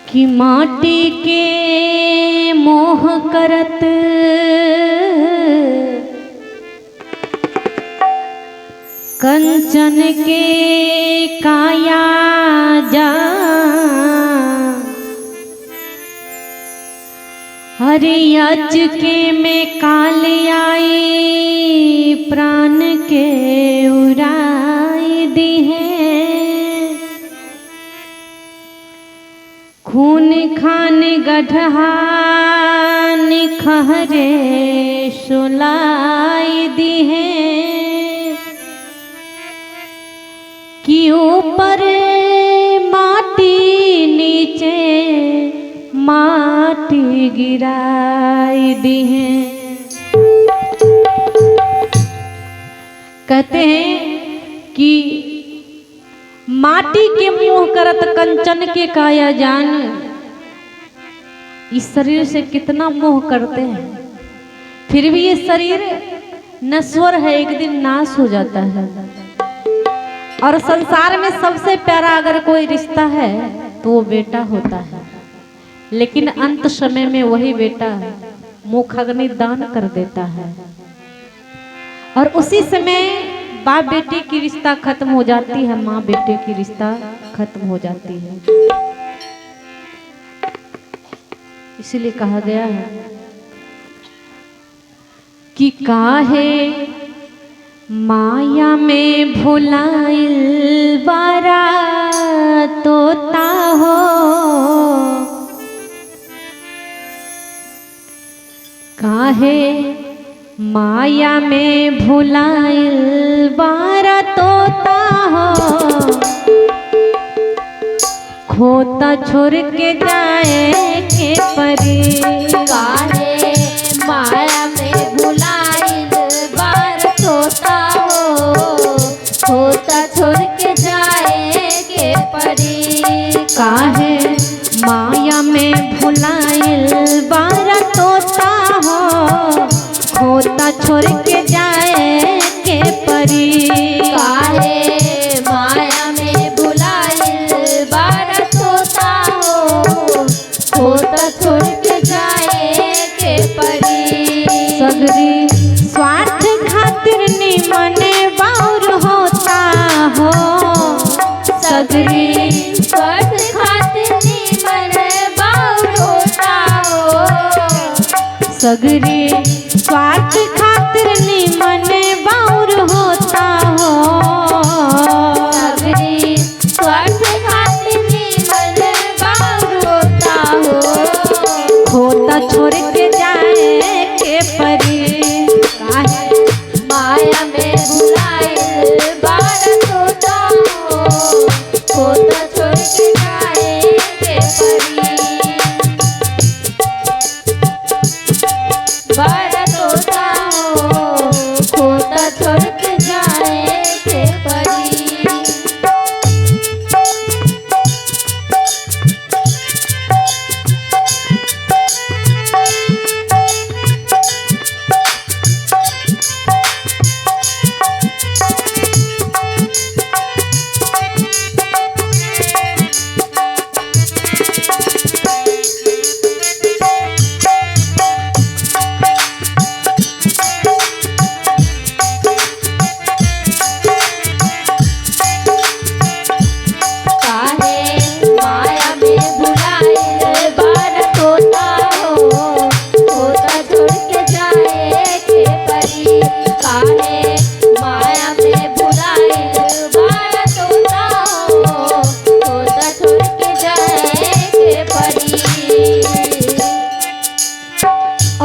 कि माटी के मोह करत कंचन के काया जा हरि अचके में काल आई प्राण के उड़ाई दी है। खून खान गढ़ा निखरे सुलाई दी है कि ऊपर माटी नीचे माटी गिराई दी है। कहते हैं कि माटी के मोह करत कंचन के काया जान, इस शरीर से कितना मोह करते हैं, फिर भी ये शरीर नश्वर है, एक दिन नाश हो जाता है। और संसार में सबसे प्यारा अगर कोई रिश्ता है तो वो बेटा होता है, लेकिन अंत समय में वही बेटा मुखाग्नि दान कर देता है और उसी समय बाप बेटी की रिश्ता खत्म हो जाती है, माँ बेटे की रिश्ता खत्म हो जाती है। इसीलिए कहा गया है कि काहे माया में भुलाइल बारा तोता हो, काहे माया में भुलाइल बारा तोता हो, खोता छोड़ के जाए के परी। काहे माया में भुलाइल बारा तोता हो, खोता छोड़ के जाए के परी। काहे माया में भुलाइल बारा तोता हो, खोता छोड़ के जाए के परी। काहे माया में भुलाइल बारा तोता हो, खोता छोड़ के जाए के परी। सगरी स्वार्थ खातिर निमन बाउर होता हो, सगरी स्वार्थ खातिर निमन बाउर होता हो, सगरी स्वार्थ खातिर निमन बाउर होता हो, सगरी स्वार्थ खातिर निमन बाउर होता हो, खोता छोड़ के जाए के परी। काहे माया में भुलाइल बारा तोता हो, खोता छोड़ के जाए के परी। बारा तोता हो, खोता छोड़ के जाए के परी।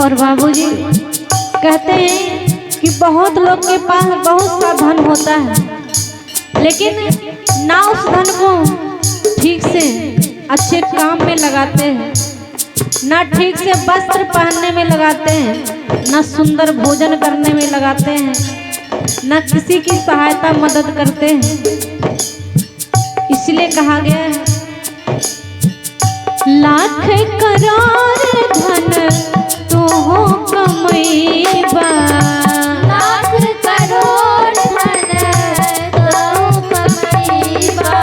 और बाबूजी कहते हैं कि बहुत लोग के पास बहुत सा धन होता है, लेकिन ना उस धन को ठीक से अच्छे काम में लगाते हैं, ना ठीक से वस्त्र पहनने में लगाते हैं, ना सुंदर भोजन करने में लगाते हैं, ना किसी की सहायता मदद करते हैं। इसलिए कहा गया है लाख करोड़ धन तो हो कमैबा, लाख करोड़ धन तो कमैबा,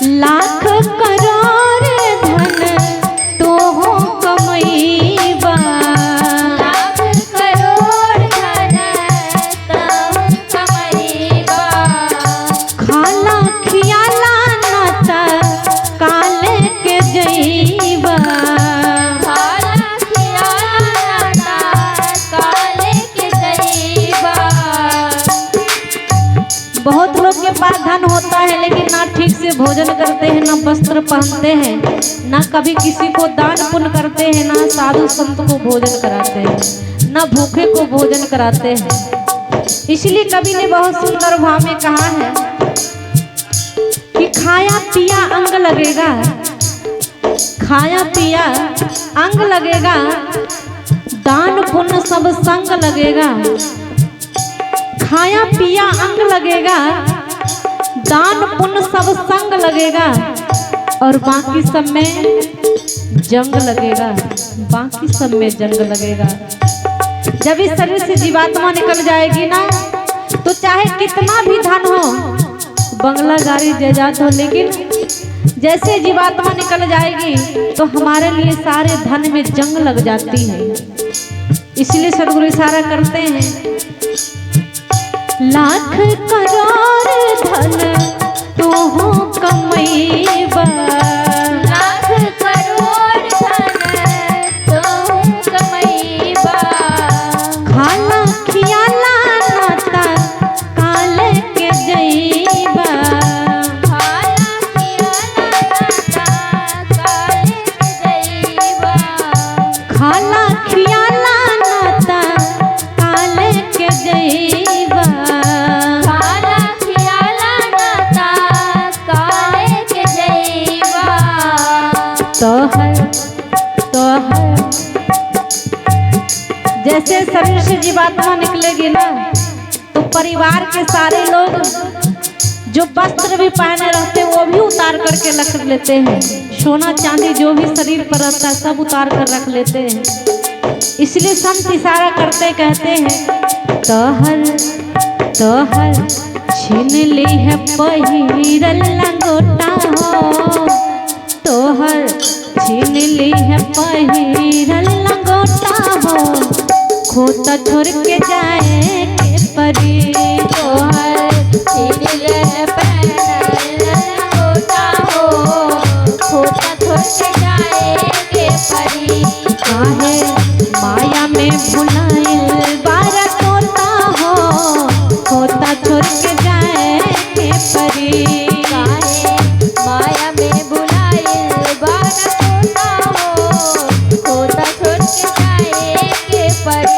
लाख भोजन करते हैं, ना वस्त्र पहनते हैं, ना कभी किसी को दान पुण्य करते हैं, ना साधु संत को भोजन कराते हैं, ना भूखे को भोजन कराते हैं। इसलिए कवि ने बहुत सुंदर भाव में कहा है कि खाया पिया अंग लगेगा, खाया पिया अंग लगेगा, दान पुण्य सब संग लगेगा। खाया पिया अंग लगेगा, दान पुण्य सब संग लगेगा, और बाकी सब में जंग लगेगा, बाकी सब में जंग लगेगा। जब इस शरीर से जीवात्मा निकल जाएगी ना, तो चाहे कितना भी धन हो, बंगला गाड़ी जायदाद हो, लेकिन जैसे जीवात्मा निकल जाएगी तो हमारे लिए सारे धन में जंग लग जाती है। इसलिए सदगुरु इशारा करते हैं, लाख करोड़ धन तू हो कमैबा, लाख करोड़ धन तू कमैबा, खाला खियाला नाता काले के जैबा, खाला पियाला नाता काले के जैबा, खाला खियाला नाता काले के जैबा, खाला पियाला नाता काले के जैबा। तो है जैसे शरीर से जीवात्मा निकलेगी ना, तो परिवार के सारे लोग जो वस्त्र भी पहने रहते हैं वो भी उतार करके रख लेते हैं, सोना चांदी जो भी शरीर पर रहता है सब उतार कर रख लेते हैं। इसलिए संत इशारा करते कहते हैं, तोहर छीन ली है पहिरल लंगोटा हो, तोहर छीन ली है पहिरल लंगोटा हो, खोता छोड़ के जाए के परी, तोहर छीन ले पहनल लंगोटा हो, खोता छोड़ के जाए के परी। काहे माया में भुलाइल बारा तोता हो, खोता छोड़ के जाए के परी, काहे माया में बुलाइल बारा तोता हो, खोता छोड़ के जाए के परी।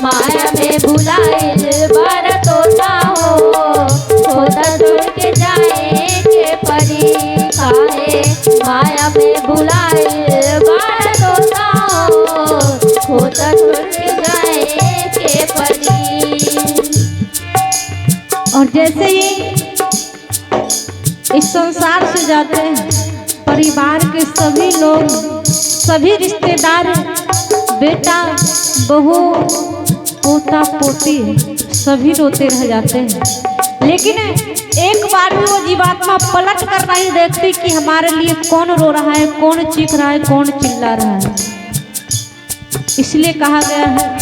माया में भुलाइल बारा तोता हो, खोता छोड़ के जाए के परी, काहे माया में भुलाइल बारा तोता हो, खोता छोड़ के जाए के परी। और जैसे ही इस संसार से जाते हैं, परिवार के सभी लोग, सभी रिश्तेदार, बेटा बहू पोता पोती सभी रोते रह जाते हैं। लेकिन एक बार भी वो जीवात्मा पलट कर नहीं देखती कि हमारे लिए कौन रो रहा है, कौन चीख रहा है, कौन चिल्ला रहा है। इसलिए कहा गया है,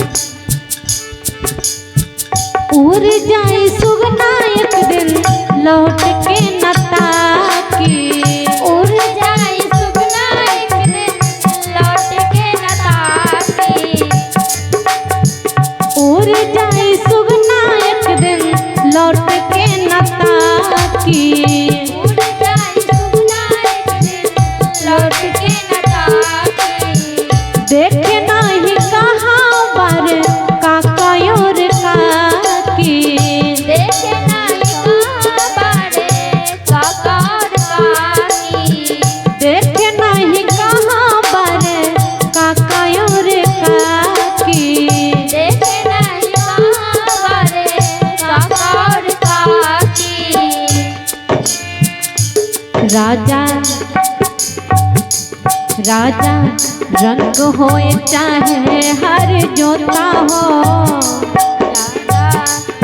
उड़ जाए सुगना एक दिन लौट के न ताकी, उड़ जाए सुगना एक दिन लौट के न ताकी, उड़ जाए सुगना एक दिन लौट के न ताकी, उड़ जाए सुगना एक दिन लौट के न ताकी, देखे नहीं कहाँ बार काका और काकी, देखे नहीं कहाँ बारे काका और काकी, देखे नहीं कहाँ बार काका और काकी, देखे नहीं कहाँ बारे काका और काकी। राजा राजा रंग होए चाहे हर जोता हो, राजा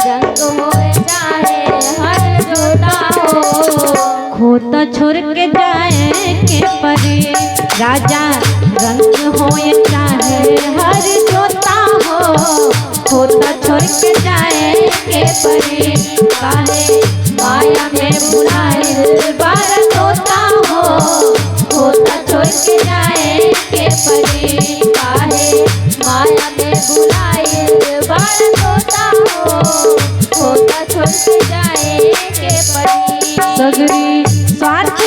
रंग होए चाहे हर जोता हो, खोता छोड़ के जाए के परी राजा रंग हो या चाहे हर जोता हो खोता छोड़ के जाए के परी काहे माया में बुलाए बार तोता हो खोता छोड़ के जाए के परी काहे माया में बुलाए बार तोता हो खोता छोड़ के जाए के परी सगरी स्वार्थ